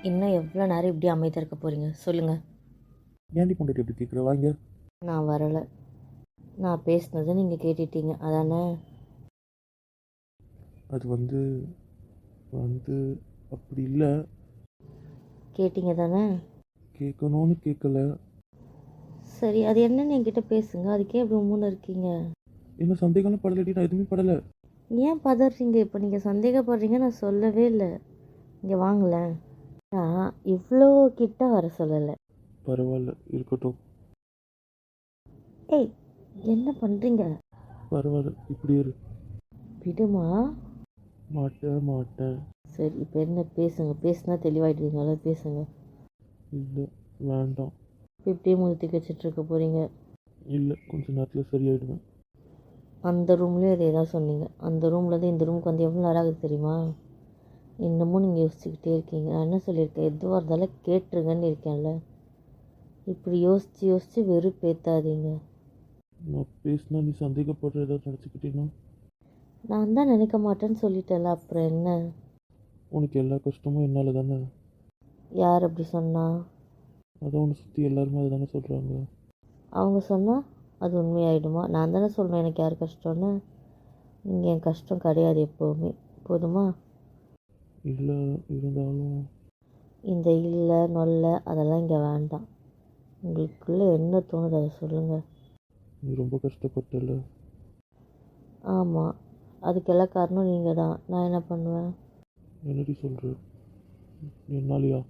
இன்னும் எவ்வளோ நேரம் இப்படி அமைதியாக இருக்க போகிறீங்க சொல்லுங்கள். ஏன்டி பொண்டாட்டி எப்படி கேட்குற வாங்க. நான் வரலை. நான் பேசினதை நீங்கள் கேட்டுட்டீங்க அதானே? அது வந்து வந்து அப்படி இல்லை. கேட்டீங்க தானே? கேட்கணும்னு கேட்கல. சரி, அது என்னன்னு என்கிட்ட பேசுங்க. அதுக்கே இப்படி உம்முன்னு இருக்கீங்க. என்ன சந்தேகம்லாம் படலடி, நான் எதுவுமே படலை. ஏன் பதறீங்க? இப்போ நீங்கள் சந்தேகப்படுறீங்க, நான் சொல்லவே இல்லை. இங்கே வாங்களேன். நான் இவ்வளோ கிட்ட வர சொல்லலை. பரவாயில்ல இருக்கட்டும். ஏய், என்ன பண்ணுறீங்க? பரவாயில்ல இப்படி இரு. விடுமா? மாட்டேன். சரி, இப்போ என்ன பேசுங்க. பேசுனா தெளிவாயிடுவீங்களா? பேசுங்க. இல்லை வேண்டாம். இப்போ இப்படியே முழுத்தி வச்சுட்டு இருக்க போகிறீங்க. இல்லை கொஞ்ச நேரத்தில் சரியாயிடுவேன். அந்த ரூம்லேயும் இதே தான் சொன்னீங்க. அந்த ரூம்லேருந்து இந்த ரூமுக்கு வந்து எவ்வளோ நேரம் ஆகுது தெரியுமா? இன்னமும் நீங்கள் யோசிச்சுக்கிட்டே இருக்கீங்க. நான் என்ன சொல்லியிருக்கேன்? எதுவாக இருந்தாலும் கேட்டுருங்கன்னு இருக்கேன்ல. இப்படி யோசித்து யோசித்து வெறுப்பேற்றாதீங்க. நான் பேசினா நீ சந்தேகப்படுற ஏதாவது நினச்சிக்கிட்டீங்கன்னா? நான் தான் நினைக்க மாட்டேன்னு சொல்லிட்டேன்ல, அப்புறம் என்ன? உனக்கு எல்லா கஷ்டமும் என்னால் தானே. யார் அப்படி சொன்னா? அதான் உன்னை சுற்றி எல்லாருமே அதை தானே சொல்கிறாங்க. அவங்க சொன்னால் அது உண்மையாயிடுமா? நான் தானே சொல்லணும் எனக்கு யார் கஷ்டம்னு. நீங்கள் என் கஷ்டம் கிடையாது எப்போவுமே. போதுமா? இல்லை இருந்தாலும் இந்த இல்லை நொல்லை அதெல்லாம் இங்கே வேண்டாம். உங்களுக்குள்ளே என்ன தோணுது அதை சொல்லுங்கள். நீ ரொம்ப கஷ்டப்பட்டல. ஆமாம், அதுக்கெல்லாம் காரணம் நீங்கள் தான். நான் என்ன பண்ணுவேன்? என்னடி சொல்கிற? என்னாலையா?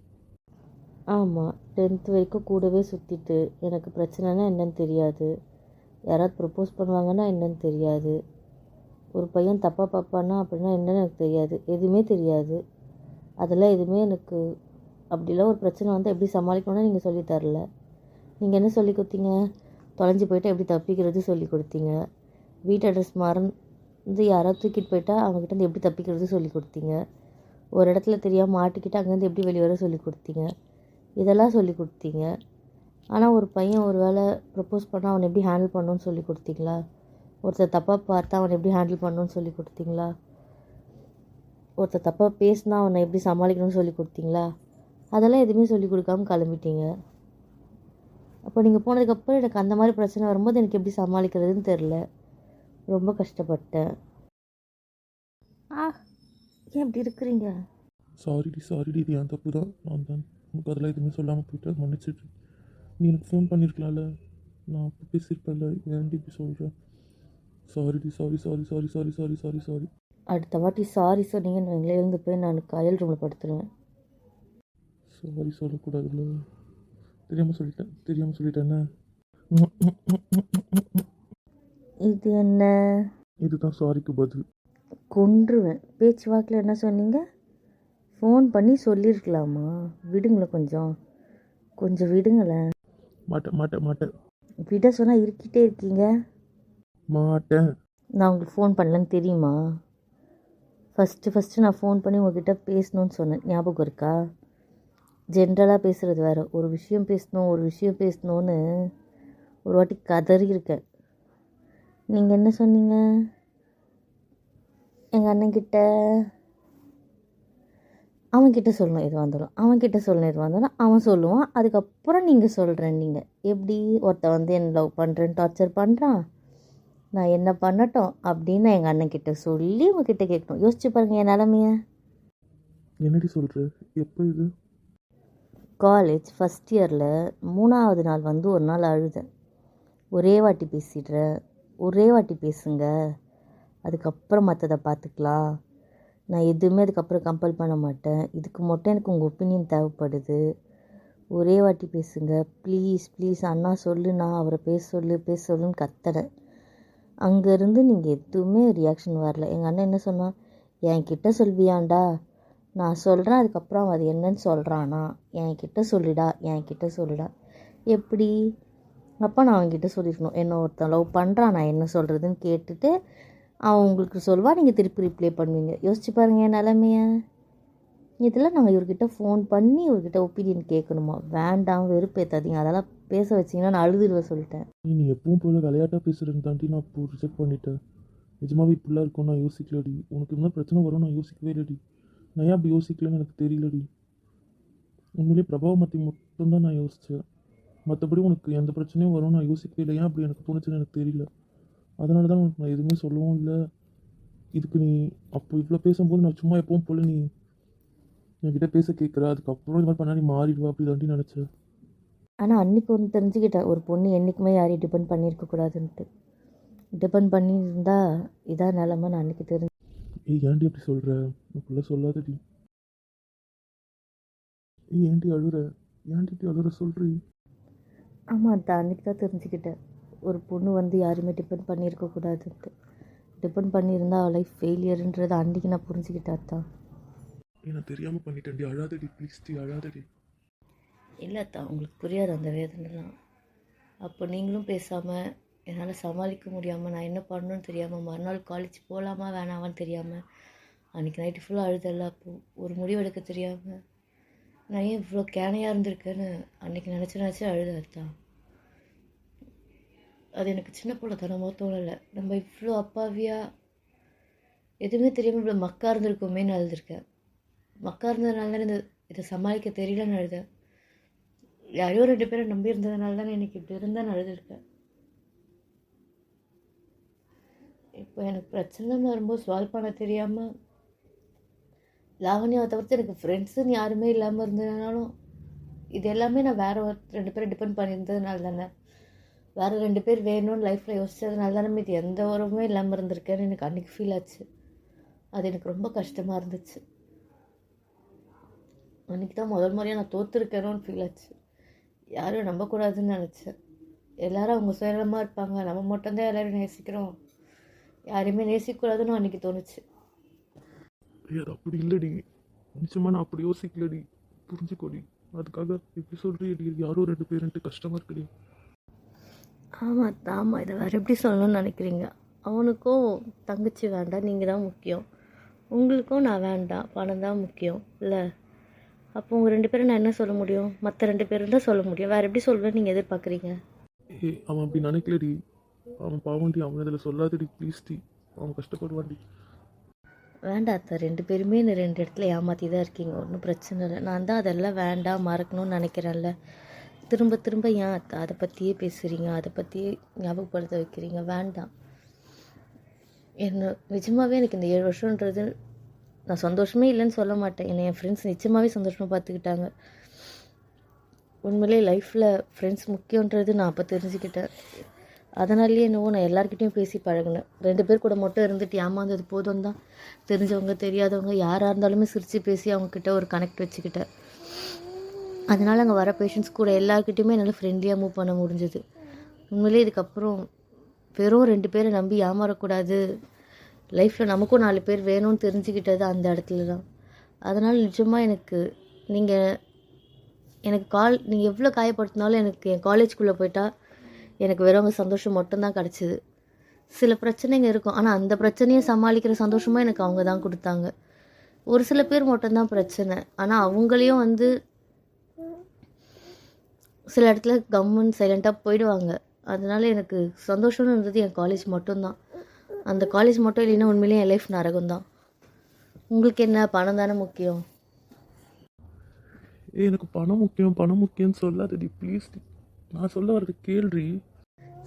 ஆமாம், 10th வரைக்கும் கூடவே சுற்றிட்டு எனக்கு பிரச்சனைனா என்னன்னு தெரியாது, யாராவது ப்ரப்போஸ் பண்ணுவாங்கன்னா என்னன்னு தெரியாது, ஒரு பையன் தப்பாக பார்ப்பானா அப்படின்னா என்னன்னு எனக்கு தெரியாது, எதுவுமே தெரியாது. அதெல்லாம் எதுவுமே எனக்கு அப்படிலாம் ஒரு பிரச்சனை வந்து எப்படி சமாளிக்கணும்னு நீங்கள் சொல்லி தரல. நீங்கள் என்ன சொல்லி கொடுத்தீங்க? தொலைஞ்சி போயிட்டு எப்படி தப்பிக்கிறது சொல்லி கொடுத்தீங்க. வீட்டு அட்ரஸ் மறந்து யாராவது தூக்கிட்டு போயிட்டா அவங்ககிட்ட எப்படி தப்பிக்கிறது சொல்லி கொடுத்தீங்க. ஒரு இடத்துல தெரியாமல் மாட்டிக்கிட்டு அங்கேருந்து எப்படி வெளியே வர சொல்லி கொடுத்தீங்க. இதெல்லாம் சொல்லி கொடுத்தீங்க. ஆனால் ஒரு பையன் ஒரு வேளை ப்ரப்போஸ் பண்ணால் அவனை எப்படி ஹேண்டில் பண்ணணுன்னு சொல்லி கொடுத்தீங்களா? ஒருத்தர் தப்பாக பார்த்தா அவனை எப்படி ஹேண்டில் பண்ணணுன்னு சொல்லி கொடுத்தீங்களா? ஒருத்தர் தப்பாக பேசினா அவனை எப்படி சமாளிக்கணும்னு சொல்லி கொடுத்தீங்களா? அதெல்லாம் எதுவுமே சொல்லி கொடுக்காம கிளம்பிட்டீங்க. அப்போ நீங்கள் போனதுக்கப்புறம் எனக்கு அந்த மாதிரி பிரச்சனை வரும்போது எனக்கு எப்படி சமாளிக்கிறதுன்னு தெரில. ரொம்ப கஷ்டப்பட்டேன். ஏன் இப்படி இருக்கிறீங்க? சாரிடி இது என் தப்பு தான். நான் தான் உனக்கு அதெல்லாம் எதுவுமே சொல்லாமல் போயிட்டு மன்னிச்சிட்டு. நீ எனக்கு ஃபோன் பண்ணியிருக்கலாம்ல, நான் அப்போ பேசியிருப்பேன்ல. ஏன்டி இப்படி சொல்கிறேன்? சாரிடி சாரி. அடுத்த வாட்டி சாரி சொன்னீங்கன்னு வைங்களேன், எழுந்து போய் நான் கயல் ரூமில் படுத்துருவேன். சாரி சொல்லக்கூடாதுல்ல. தெரியாமல் சொல்லிட்டேன்னு. இது என்ன? இதுதான் சாரிக்கு பதில். கொன்றுவேன். பேச்சு வாக்கில் என்ன சொன்னீங்க? ஃபோன் பண்ணி சொல்லியிருக்கலாமா? விடுங்களேன், கொஞ்சம் விடுங்களேன். மாட்டேன். விட சொன்னால் இருக்கிட்டே இருக்கீங்க. மாட்டேன். நான் உங்களுக்கு ஃபோன் பண்ணலன்னு தெரியுமா? ஃபஸ்ட்டு நான் ஃபோன் பண்ணி உங்ககிட்ட பேசணுன்னு சொன்னேன், ஞாபகம் இருக்கா? ஜென்ரலாக பேசுகிறது வேறு. ஒரு விஷயம் பேசணுன்னு ஒரு வாட்டி கதறி இருக்கேன். நீங்கள் என்ன சொன்னீங்க? எங்கள் அண்ணன்கிட்ட அவன்கிட்ட சொல்லணும் எதுவாக இருந்தாலும் அவன் சொல்லுவான். அதுக்கப்புறம் நீங்கள் சொல்கிறேன். நீங்கள் எப்படி ஒருத்தன் வந்து என்ன லவ் பண்ணுறேன்னு டார்ச்சர் பண்ணுறான், நான் என்ன பண்ணட்டும் அப்படின்னு எங்கள் அண்ணன்கிட்ட சொல்லி உங்ககிட்ட கேட்கணும். யோசிச்சு பாருங்கள் என் நிலமைய. என்னடி சொல்கிற? எப்போ இது? காலேஜ் ஃபஸ்ட் இயரில் 3வது நாள் வந்து ஒரு நாள் அழுதேன். ஒரே வாட்டி பேசுங்க, அதுக்கப்புறம் மற்றதை பார்த்துக்கலாம். நான் எதுவுமே அதுக்கப்புறம் கம்பல் பண்ண மாட்டேன். இதுக்கு மட்டும் எனக்கு உங்கள் ஒப்பீனியன் தேவைப்படுது. ஒரே வாட்டி பேசுங்க ப்ளீஸ் அண்ணா சொல்லுண்ணா, அவரை பேச சொல்லுன்னு கத்துறேன். அங்கேருந்து நீங்கள் எதுவுமே ரியாக்ஷன் வரல. எங்கள் அண்ணன் என்ன சொன்னான்? என்கிட்ட சொல்வியாண்டா, நான் சொல்கிறேன், அதுக்கப்புறம் அது என்னன்னு சொல்கிறானா, என்கிட்ட சொல்லிடா. எப்படி? அப்போ நான் அவன்கிட்ட சொல்லியிருக்கணும், என்ன ஒருத்தன் லவ் பண்ணுறான், நான் என்ன சொல்கிறதுன்னு கேட்டுட்டு அவன் உங்களுக்கு சொல்வா, நீங்கள் திருப்பி ரிப்ளை பண்ணுவீங்க. யோசிச்சு பாருங்கள் என் நிலமைய. இதில் நாங்கள் இவர்கிட்ட ஃபோன் பண்ணி இவர்கிட்ட ஒப்பீனியன் கேட்கணுமா? வேண்டாம், வெறுப்பேற்றாதீங்க. அதெல்லாம் பேச வச்சிங்கன்னா நான் அழுதுடுவேன் சொல்லிட்டேன். நீ எப்பவும் போல விளையாட்டாக பேசுகிறேன்னு தாண்டி நான் இப்போ ரிஜெக்ட் பண்ணிட்டேன். நிஜமாவே இப்படிலாம் இருக்கும் நான் யோசிக்கலடி. உனக்கு என்ன பிரச்சனை வரும் நான் யோசிக்கவே இல்லடி. நான் ஏன் அப்படி யோசிக்கலன்னு எனக்கு தெரியலடி. உண்மையிலேயே பிரபாவை பற்றி மட்டும்தான் நான் யோசித்தேன். மற்றபடி உனக்கு எந்த பிரச்சனையும் வரும்னு நான் யோசிக்கவே இல்லை. ஏன் அப்படி எனக்கு தோணுச்சுன்னு எனக்கு தெரியல. அதனால தான் உனக்கு நான் எதுவுமே சொல்லவும் இல்லை. இதுக்கு நீ அப்போ இவ்வளோ பேசும்போது நான் சும்மா எப்பவும் போல நீ என்கிட்ட பேச கேட்குற, அதுக்கப்புறம் இது மாதிரி பண்ணால் நீ மாறிடுவா அப்படி தாண்டி நினச்சேன். ஆனால் அன்றைக்கி ஒன்று தெரிஞ்சுக்கிட்டேன், ஒரு பொண்ணு என்றைக்குமே யாரையும் டிபெண்ட் பண்ணியிருக்கக்கூடாதுன்ட்டு. டிபெண்ட் பண்ணியிருந்தா இதான் நிலமை நான் அன்றைக்கி தெரிஞ்சு. ஏய் ஏன்டி அப்படி சொல்கிற? அப்படிலாம் சொல்லாதடி. ஏய் ஏன்டி அழுற? ஏன்டி இப்படி அழுற சொல்கிறீ? ஆமாம் அத்தா, அன்றைக்கி தான் தெரிஞ்சுக்கிட்டேன் ஒரு பொண்ணு வந்து யாருமே டிபெண்ட் பண்ணியிருக்கக்கூடாதுன்ட்டு. டிபெண்ட் பண்ணியிருந்தா லைஃப் ஃபெயிலியருன்றது அன்றைக்கி நான் புரிஞ்சுக்கிட்டேன் அத்தா. நான் தெரியாமல் பண்ணிட்டேன்டி. அழாதடி ப்ளீஸ் டி, அழாதடி. இல்லை அத்தா, உங்களுக்கு புரியாது அந்த வேதனைலாம். அப்போ நீங்களும் பேசாமல் என்னால் சமாளிக்க முடியாமல் நான் என்ன பண்ணணும்னு தெரியாமல் மறுநாள் காலேஜ் போகலாமா வேணாமான்னு தெரியாமல் அன்றைக்கி நைட்டு ஃபுல்லாக அழுதல்ல. அப்போது ஒரு முடிவு எடுக்க தெரியாமல் நான் ஏன் இவ்வளோ கேனையாக இருந்திருக்கேன்னு அன்றைக்கி நினச்சி அழுதத்தான். அது எனக்கு சின்ன பிள்ளைத்தனமாக தோணலை. நம்ம இவ்வளோ அப்பாவியாக எதுவுமே தெரியாமல் இவ்வளோ மக்கா இருந்திருக்கோமேன்னு அழுதுருக்கேன். மக்கா இருந்ததுனால தானே இதை சமாளிக்க தெரியலன்னு அழுதேன். யாரையோ 2 பேரை நம்பி இருந்ததுனால தானே எனக்கு இப்படி இருந்தான்னு அழுதுருக்கேன். இப்போ எனக்கு பிரச்சனைன்னு வரும்போது சால்வ் பண்ண தெரியாமல் லாவண்யாவை தவிர்த்து எனக்கு ஃப்ரெண்ட்ஸுன்னு யாருமே இல்லாமல் இருந்ததுனாலும் இது எல்லாமே நான் வேறு 2 பேரை டிபெண்ட் பண்ணியிருந்ததுனால தானே, வேறு 2 பேர் வேணும்னு லைஃப்பில் யோசிச்சதுனால தானே இது எந்த உறவுமே இல்லாமல் இருந்திருக்கேன்னு எனக்கு அன்றைக்கி ஃபீல் ஆச்சு. அது எனக்கு ரொம்ப கஷ்டமாக இருந்துச்சு. அன்றைக்கி தான் முதல் முறையாக நான் தோற்றுருக்கேனோன்னு ஃபீல் ஆச்சு. யாரும் நம்பக்கூடாதுன்னு நினச்சேன். எல்லோரும் அவங்க சுயநலமாக இருப்பாங்க, நம்ம மட்டும்தான் எல்லோரும் நேசிக்கிறோம், யாரையுமே நேசிக்கக்கூடாதுன்னு அன்றைக்கி தோணுச்சு. அது அப்படி இல்லடி, நிச்சயமாக நான் அப்படி யோசிக்கலடி, புரிஞ்சுக்கோடி. அதுக்காக எப்படி சொல்கிறீடி, யாரோ 2 பேருன்ட்டு கஷ்டமாக இருக்குடி. ஆமாம் ஆமாம், இதை வேறு எப்படி சொல்லணும்னு நினைக்கிறீங்க? அவனுக்கும் தங்கச்சி வேண்டாம், நீங்கள் தான் முக்கியம். உங்களுக்கும் நான் வேண்டாம், பணம் தான் முக்கியம் இல்லை? அப்போ உங்கள் 2 பேரும் நான் என்ன சொல்ல முடியும்? மற்ற 2 பேரும் தான் சொல்ல முடியும். வேறு எப்படி சொல்வேன்னு நீங்கள் எதிர்பார்க்குறீங்க? அவன் அப்படி நினைக்கலடி, அவன் பாவண்டி, அவன் இதில் சொல்லாதடி ப்ளீஸ் டி, அவன் கஷ்டப்படுவான்டி. வேண்டாம் அத்தா, 2 பேருமே இந்த 2 இடத்துல ஏமாற்றி தான் இருக்கீங்க, ஒன்றும் பிரச்சனை இல்லை. நான் தான் அதெல்லாம் வேண்டாம் மறக்கணும்னு நினைக்கிறேன்ல. திரும்ப திரும்ப ஏன் அத்தா அதை பற்றியே பேசுகிறீங்க, அதை பற்றியே ஞாபகப்படுத்த வைக்கிறீங்க? வேண்டாம். என்ன நிஜமாகவே எனக்கு இந்த 7 வருஷன்றது நான் சந்தோஷமே இல்லைன்னு சொல்ல மாட்டேன். என்னை என் ஃப்ரெண்ட்ஸ் நிச்சயமாகவே சந்தோஷமாக பார்த்துக்கிட்டாங்க. உண்மையிலே லைஃப்பில் ஃப்ரெண்ட்ஸ் முக்கியன்றது நான் அப்போ தெரிஞ்சுக்கிட்டேன். அதனாலேயே என்னவோ நான் எல்லாருக்கிட்டையும் பேசி பழகினேன். 2 பேர் கூட மட்டும் இருந்துட்டு ஏமாந்தது போதும் தான். தெரிஞ்சவங்க தெரியாதவங்க யாராக இருந்தாலுமே சிரித்து பேசி அவங்கக்கிட்ட ஒரு கனெக்ட் வச்சுக்கிட்டேன். அதனால் அங்கே வர பேஷண்ட்ஸ் கூட எல்லாருக்கிட்டையுமே என்னால் ஃப்ரெண்ட்லியாக மூவ் பண்ண முடிஞ்சது. உண்மையிலே இதுக்கப்புறம் வெறும் 2 பேரை நம்பி ஏமாறக்கூடாது, லைஃப்பில் நமக்கும் 4 பேர் வேணும்னு தெரிஞ்சுக்கிட்டது அந்த இடத்துல தான். அதனால் நிஜமாக நீங்கள் நீங்கள் எவ்வளோ காயப்படுத்தினாலும் எனக்கு என் காலேஜ்குள்ளே போயிட்டா எனக்கு வெறும் அவங்க சந்தோஷம் மட்டும்தான் கிடச்சிது. சில பிரச்சனைங்க இருக்கும், ஆனால் அந்த பிரச்சனையை சமாளிக்கிற சந்தோஷமாக எனக்கு அவங்க தான் கொடுத்தாங்க. ஒரு சில பேர் மட்டும்தான் பிரச்சனை, ஆனால் அவங்களையும் சில இடத்துல கம்முன்னு சைலண்ட்டாக போயிடுவாங்க. அதனால எனக்கு சந்தோஷம்னு இருந்தது என் காலேஜ் மட்டும்தான். அந்த காலேஜ் மட்டும் இல்லைன்னா உண்மையிலேயே என் லைஃப் நரகம்தான். உங்களுக்கு என்ன, பணம் தானே முக்கியம்? எனக்கு பணம் முக்கியம், பணம் முக்கியம்னு சொல்லாதடி ப்ளீஸ் டி, நான் சொல்ல வர்றது கேள்றி.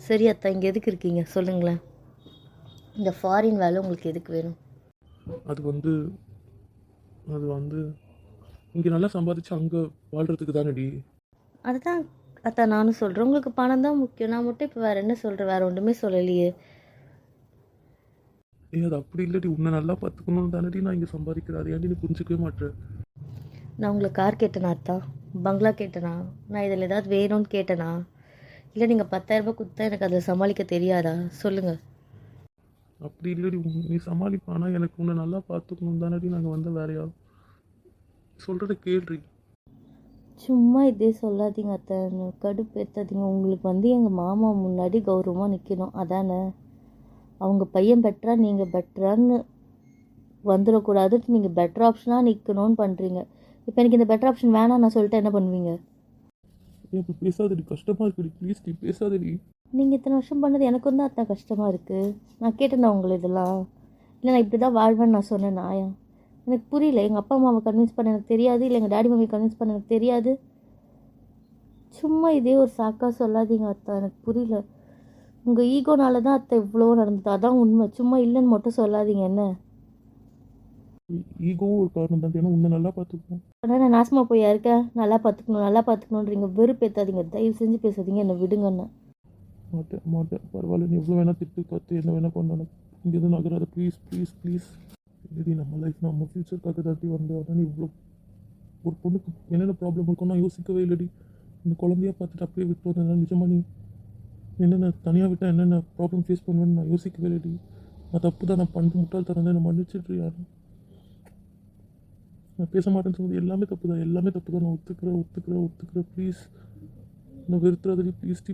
சரி அத்தா, இங்கே எதுக்கு இருக்கீங்க சொல்லுங்களேன். இந்த ஃபாரின் வேலை உங்களுக்கு எதுக்கு வேணும்? அது வந்து இங்கே நல்லா சம்பாதிச்சு அங்கே வாழ்கிறதுக்கு தானடி. அதுதான் அத்தா நானும் சொல்கிறேன், உங்களுக்கு பணம் தான் முக்கியம். நான் மட்டும் இப்போ வேறு என்ன சொல்கிறேன்? வேறு ஒன்றுமே சொல்லலையே. அது அப்படி இல்லடி, உன்னை நல்லா பார்த்துக்கணும்னு தானடி நான் இங்கே சம்பாதிக்கிறேன். அது ஏன்டி நீ புரிஞ்சிக்கவே மாட்டேன்? நான் உங்களை கார் கேட்டேனா அத்தா? பங்களா கேட்டேனா? நான் இதில் ஏதாவது வேணும்னு கேட்டேனா? இல்லை நீங்கள் 10,000 ரூபாய் கொடுத்தா எனக்கு அதில் சமாளிக்க தெரியாதா? சொல்லுங்கள். அப்படி இல்லடி, நீ சமாளிப்பானா? எனக்கு உன்னை நல்லா பார்த்துக்கணும் தானடி நாங்கள் வந்த வேறையா. சொல்கிறத கேள்றி. சும்மா இதே சொல்லாதீங்க அத்தை, கடுப்பு ஏற்றாதீங்க. உங்களுக்கு எங்கள் மாமா முன்னாடி கௌரவமாக நிற்கணும், அதானே? அவங்க பையன் பெட்டரா நீங்கள் பெட்டரான்னு வந்துடக்கூடாதுட்டு நீங்கள் பெட்டர் ஆப்ஷனாக நிற்கணும்னு பண்ணுறீங்க. இப்போ எனக்கு இந்த பெட்டர் ஆப்ஷன் வேணாம் நான் சொல்லிட்டு என்ன பண்ணுவீங்க? இப்போ பேசாதடி, கஷ்டமாக இருக்குடி ப்ளீஸ் டி, பேசாதடி. நீங்கள் இத்தனை வருஷம் பண்ணது எனக்கு வந்து அதான் கஷ்டமாக இருக்குது. நான் கேட்டேன்னா உங்களை இதெல்லாம் இல்லை, நான் இப்படி தான் வாழ்வேன்னு நான் சொன்னேன் நாயா? எனக்கு புரியல. எங்கள் அப்பா அம்மாவை கன்வின்ஸ் பண்ண எனக்கு தெரியாது, இல்லை எங்கள் டேடி மம்மி கன்வின்ஸ் பண்ண எனக்கு தெரியாது. சும்மா இதே ஒரு சாக்காக சொல்லாதீங்க அத்தா, எனக்கு புரியல. உங்கள் ஈகோனால தான் அத்தை இவ்வளோ நடந்தது, அதான் உண்மை. சும்மா இல்லைன்னு மட்டும் சொல்லாதீங்க என்ன. ஈகோவும் ஒரு காரணம் தான். ஏன்னா உன்னை நல்லா பார்த்துக்கணும். ஆனால் நான் நாசமாக போய் இருக்கேன். நல்லா பார்த்துக்கணுன்றீங்க. வெறுப்பேற்றாதீங்க, தயவு செஞ்சு பேசாதீங்க, என்னை விடுங்கண்ணா. மாட்டேன் மாட்டேன், பரவாயில்ல. நீ எவ்வளோ வேணால் திட்டு கற்று என்ன வேணால் பண்ணணும். இங்கே எதுவும் நகராத ப்ளீஸ் ப்ளீஸ் ப்ளீஸ். இது நம்ம லைஃப் நம்ம ஃப்யூச்சருக்காக தாட்டி வந்தேன். ஆனால் நீ இவ்வளோ ஒரு பொண்ணுக்கு என்னென்ன ப்ராப்ளம் இருக்கும் நான் யோசிக்கவே இல்லடி. இந்த குழந்தையாக பார்த்துட்டு அப்படியே விட்டு வந்தேன். நிஜமாக நீ என்னென்ன தனியாக விட்டால் என்னென்ன ப்ராப்ளம் ஃபேஸ் பண்ணுவேன்னு நான் யோசிக்கவே இல்லடி. நான் தப்பு தான், நான் பண்ணி முட்டாள்தரம் தான், என்னை மன்னிச்சிட்ரு. நான் பேச மாட்டேன்னு சொன்னது எல்லாமே தப்பு தான், எல்லாமே தப்பு தான். நான் ஒத்துக்கிறேன் ப்ளீஸ். நான் வெறுத்துறாதடி ப்ளீஸ்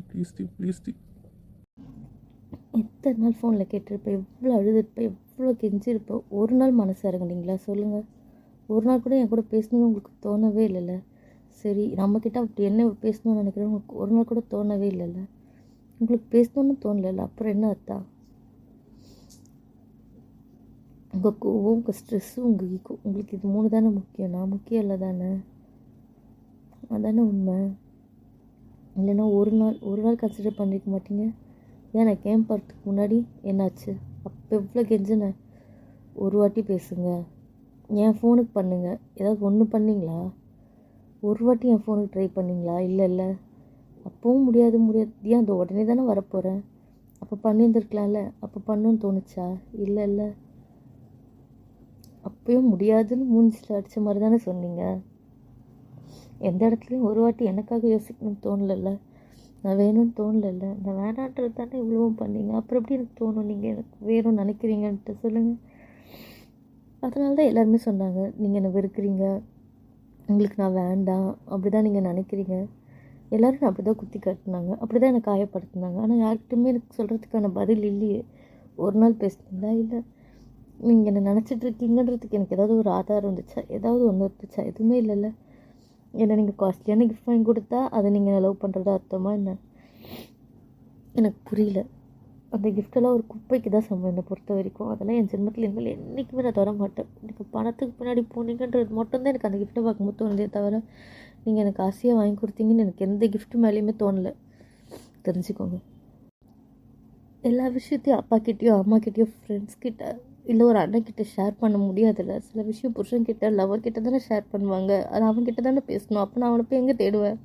டி. எத்தனை நாள் ஃபோனில் கேட்டிருப்பேன், எவ்வளோ அழுதுருப்பேன், எவ்வளோ கெஞ்சிருப்பேன். ஒரு நாள் மனசு இறங்குனீங்களா சொல்லுங்கள்? ஒரு நாள் கூட என் கூட பேசணும்னு உங்களுக்கு தோணவே இல்லைல்ல? சரி, நம்மக்கிட்ட அப்படி என்ன பேசணும்னு நினைக்கிறேன், உங்களுக்கு ஒரு நாள் கூட தோணவே இல்லைல்ல? உங்களுக்கு பேசணும்னு தோணலைல்ல, அப்புறம் என்ன அர்த்தம்? உங்கள் கோவம், உங்கள் ஸ்ட்ரெஸ்ஸு, உங்கள் ஈகோ, உங்களுக்கு இது 3 தானே முக்கியம். நான் முக்கியம் இல்லை தானே? அதானே உண்மை. இல்லைன்னா ஒரு நாள் கன்சிடர் பண்ணிக்க மாட்டீங்க? ஏன் நான் கேம் போகிறதுக்கு முன்னாடி என்னாச்சு? அப்போ எவ்வளோ கெஞ்சினேன், ஒரு வாட்டி பேசுங்க, என் ஃபோனுக்கு பண்ணுங்கள். ஏதாவது ஒன்று பண்ணிங்களா? ஒரு வாட்டி என் ஃபோனுக்கு ட்ரை பண்ணிங்களா? இல்லை. அப்பவும் முடியாது. ஏன் அந்த உடனே தானே வரப்போகிறேன். அப்போ பண்ணியிருந்துருக்கலாம்ல. அப்போ பண்ணணும்னு தோணுச்சா? இல்லை. அப்பயும் முடியாதுன்னு மூஞ்சில் அடித்த மாதிரி தானே சொன்னீங்க. எந்த இடத்துலையும் ஒரு வாட்டி எனக்காக யோசிக்கணும்னு தோணலைல்ல? நான் வேணும்னு தோணலைல்ல? நான் வேணான்றது தானே இவ்வளவும் பண்ணீங்க. அப்புறம் எப்படி எனக்கு தோணும் நீங்கள் எனக்கு வேணும்னு நினைக்கிறீங்கன்ட்டு சொல்லுங்கள். அதனால தான் எல்லாருமே சொன்னாங்க, நீங்கள் என்னை வெறுக்கிறீங்க, உங்களுக்கு நான் வேண்டாம், அப்படி தான் நீங்கள் நினைக்கிறீங்க. எல்லோரும் அப்படி தான் குத்தி காட்டினாங்க, அப்படி தான் என்னை காயப்படுத்தினாங்க. ஆனால் யார்கிட்டையுமே எனக்கு சொல்கிறதுக்கான பதில் இல்லையே. ஒரு நாள் பேசுனீங்களா? இல்லை. நீங்கள் என்னை நினச்சிட்ருக்கீங்கன்றதுக்கு எனக்கு ஏதாவது ஒரு ஆதாரம் இருந்துச்சா? ஏதாவது ஒன்று இருந்துச்சா? எதுவுமே இல்லைல்ல. என்னை நீங்கள் காஸ்ட்லியான கிஃப்ட் வாங்கி கொடுத்தா அதை நீங்கள் லவ் பண்ணுறதா அர்த்தமா என்ன? எனக்கு புரியல. அந்த கிஃப்டெல்லாம் ஒரு குப்பைக்கு தான் சமம் என்னை பொறுத்த வரைக்கும். அதெல்லாம் என் ஜென்மத்தில் இனிமேல் என்றைக்குமே நான் தர மாட்டேன். எனக்கு பணத்துக்கு பின்னாடி போனீங்கன்றது மட்டும்தான் எனக்கு அந்த கிஃப்ட்டை பார்க்கும்போது தோணுதே தவிர, நீங்கள் எனக்கு ஆசையாக வாங்கி கொடுத்தீங்கன்னு எனக்கு எந்த கிஃப்ட்டு மேலேயுமே தோணலை. தெரிஞ்சுக்கோங்க. எல்லா விஷயத்தையும் அப்பாக்கிட்டேயோ அம்மாக்கிட்டேயோ ஃப்ரெண்ட்ஸ்கிட்ட இல்லை ஒரு அண்ணன்கிட்ட ஷேர் பண்ண முடியாதுல்ல. சில விஷயம் புருஷன்கிட்ட லவர்கிட்ட தானே ஷேர் பண்ணுவாங்க. அது அவன்கிட்ட தானே பேசணும். அப்போ நான் அவனை போய் எங்கே தேடுவேன்?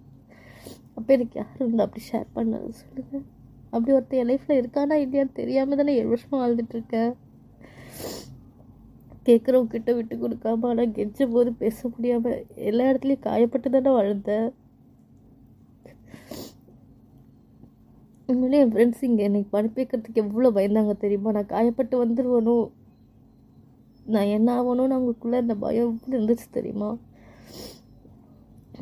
அப்போ எனக்கு யார் இருந்தால் அப்படி ஷேர் பண்ண சொல்லுங்கள். அப்படி ஒருத்தர் என் லைஃப்பில் இருக்கானா இல்லையான்னு தெரியாமல் தானே 7 வருஷமாக வாழ்ந்துட்டுருக்கேன். கேட்குறவங்கிட்ட விட்டு கொடுக்காம, ஆனால் கெஞ்ச போது பேச முடியாமல் எல்லா இடத்துலையும் காயப்பட்டு தானே வாழ்ந்தேன். உண்மையிலே என் ஃப்ரெண்ட்ஸ் இங்கே என்னை அனுப்பி வைக்கிறதுக்கு எவ்வளோ பயந்தாங்க தெரியுமா? நான் காயப்பட்டு வந்துடுவனோ, நான் என்ன ஆகணும்னு அவங்களுக்குள்ளே இந்த பயம் எப்படி இருந்துச்சு தெரியுமா?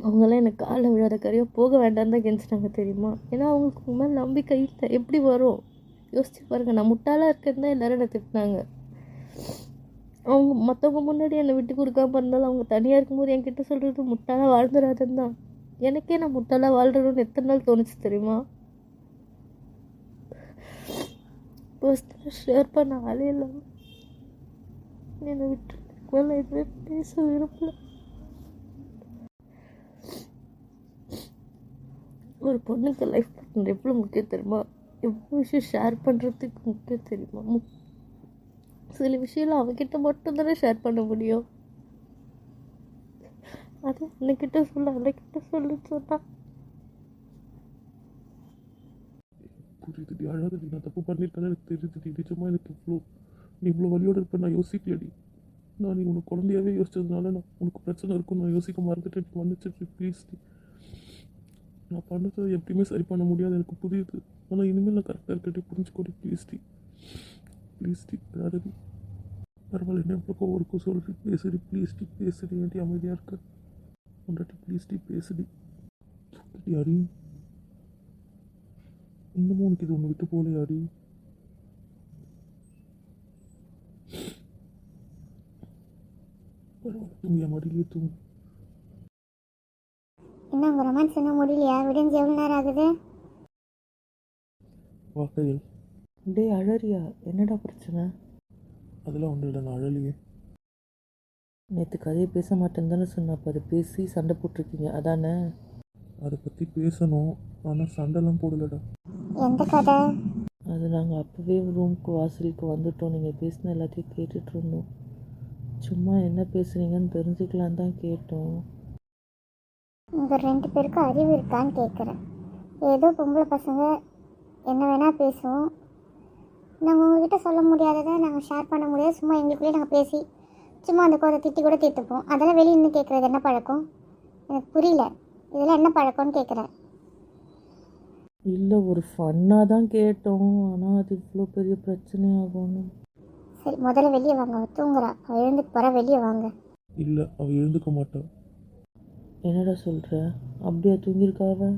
அவங்களாம் எனக்கு காலில் விழாத கரையோ போக வேண்டாம் தான் கெஞ்சிட்டாங்க தெரியுமா? ஏன்னா அவங்களுக்கு உங்க மேலே நம்பிக்கை இல்லை. எப்படி வரும் யோசிச்சு பாருங்கள். நான் முட்டாளாக இருக்கேன்னு தான் எல்லோரும் என்னை திட்டினாங்க. அவங்க மற்றவங்க முன்னாடி என்னை விட்டு கொடுக்காம இருந்தாலும் அவங்க தனியாக இருக்கும்போது என்கிட்ட சொல்கிறது முட்டாளாக வாழ்ந்துடாதுன்னு தான். எனக்கே நான் முட்டாளாக வாழ்றணும்னு எத்தனை நாள் தோணுச்சு தெரியுமா? பர்சனலாக ஷேர் பண்ண ஆளே இல்லாமல் என்னை விட்டு நான் எதுவுமே பேச விரும்பல. ஒரு பொண்ணுக்கு லைஃப் பார்ட்னர் எவ்வளோ முக்கியம் தெரியுமா? எவ்வளோ விஷயம் ஷேர் பண்ணுறதுக்கு முக்கியம் தெரியுமா? சில விஷயம்லாம் அவகிட்ட மட்டும்தானே ஷேர் பண்ண முடியும். அது அன்னைக்கிட்ட சொல்லுன்னு சொன்னா புரியுதுடி, அழாதடி. நான் தப்பு பண்ணியிருக்கேன்னு எனக்கு தெரியுதுடி. நிஜமாக எனக்கு நீ இவ்வளோ வழியோடு இருப்பேன் நான் யோசிக்கலடி. நான் நீ உனக்கு குழந்தையாகவே யோசிச்சதுனால நான் உனக்கு பிரச்சனை இருக்குன்னு நான் யோசிக்க மறந்துட்டு மன்னிச்சிட்டு ப்ளீஸ். நான் பண்ணதை எப்படியுமே சரி பண்ண முடியாது, எனக்கு புரியுது. ஆனால் இனிமேல் நான் கரெக்டாக இருக்கட்டி புரிஞ்சுக்கோடி ப்ளீஸ் டி. அழாதடி. பரவாயில்ல, என்ன எவ்வளோ கோவம் இருக்கும் சொல்லிட்டு பேசுடி பேசுடி. ஏன்டி அமைதியாக இருக்க? கொண்டாட்டி ப்ளீஸ் பேசுடி. யாரி இன்னமும் உனக்கு இது ஒன்று விட்டு போகலையாடி? பரவாயில்ல, தூங்கியா மடியிலே தூங்கு. என்ன உங்கள் ரொமான்ஸ் இன்னும் முடியலையா? விடிஞ்சு எவ்வளோ நேரம் ஆகுது? வா கையில். டே அழறியா? என்னடா பிரச்சனை? அதெல்லாம் ஒன்றும் இல்லை, நான் அழலையே. நேற்று கதையை பேச மாட்டேன்னு தானே சொன்னேன், அப்போ அதை பேசி சண்டை போட்டிருக்கீங்க அதானே? அதை பற்றி பேசணும், ஆனால் சண்டைலாம் போடலடா. எந்த கதை? அது நாங்கள் அப்போவே ரூமுக்கு வாசலுக்கு வந்துட்டோம், நீங்கள் பேசின எல்லாத்தையும் கேட்டுட்டு இருந்தோம். சும்மா என்ன பேசுகிறீங்கன்னு தெரிஞ்சுக்கலான்னு தான் கேட்டோம். உங்கள் 2 பேருக்கும் அறிவு இருக்கான்னு கேட்குறேன். ஏதோ பொம்பளை பசங்க என்ன வேணால் பேசுவோம், நாங்கள் உங்ககிட்ட சொல்ல முடியாததை நாங்கள் ஷேர் பண்ண முடியாது, சும்மா எங்களுக்குள்ளேயே நாங்கள் பேசி சும்மா அந்த கோதை திட்டி கூட தீர்த்துப்போம். அதெல்லாம் வெளியே நின்று கேட்குறது என்ன பழக்கம்? எனக்கு புரியல, இதெல்லாம் என்ன பழக்கம்னு கேட்குறேன். இல்லை, ஒரு ஃபன்னாக தான் கேட்டோம், ஆனால் அது இவ்வளோ பெரிய பிரச்சனையாகும்னு. சரி, முதல்ல வெளியே வாங்க, அவள் தூங்குறா, அவள் எழுந்துக்கு போகிறா, வெளியே வாங்க. இல்லை, அவள் எழுந்துக்க மாட்டாள். என்னடா சொல்கிற? அப்படியா தூங்கியிருக்காவ?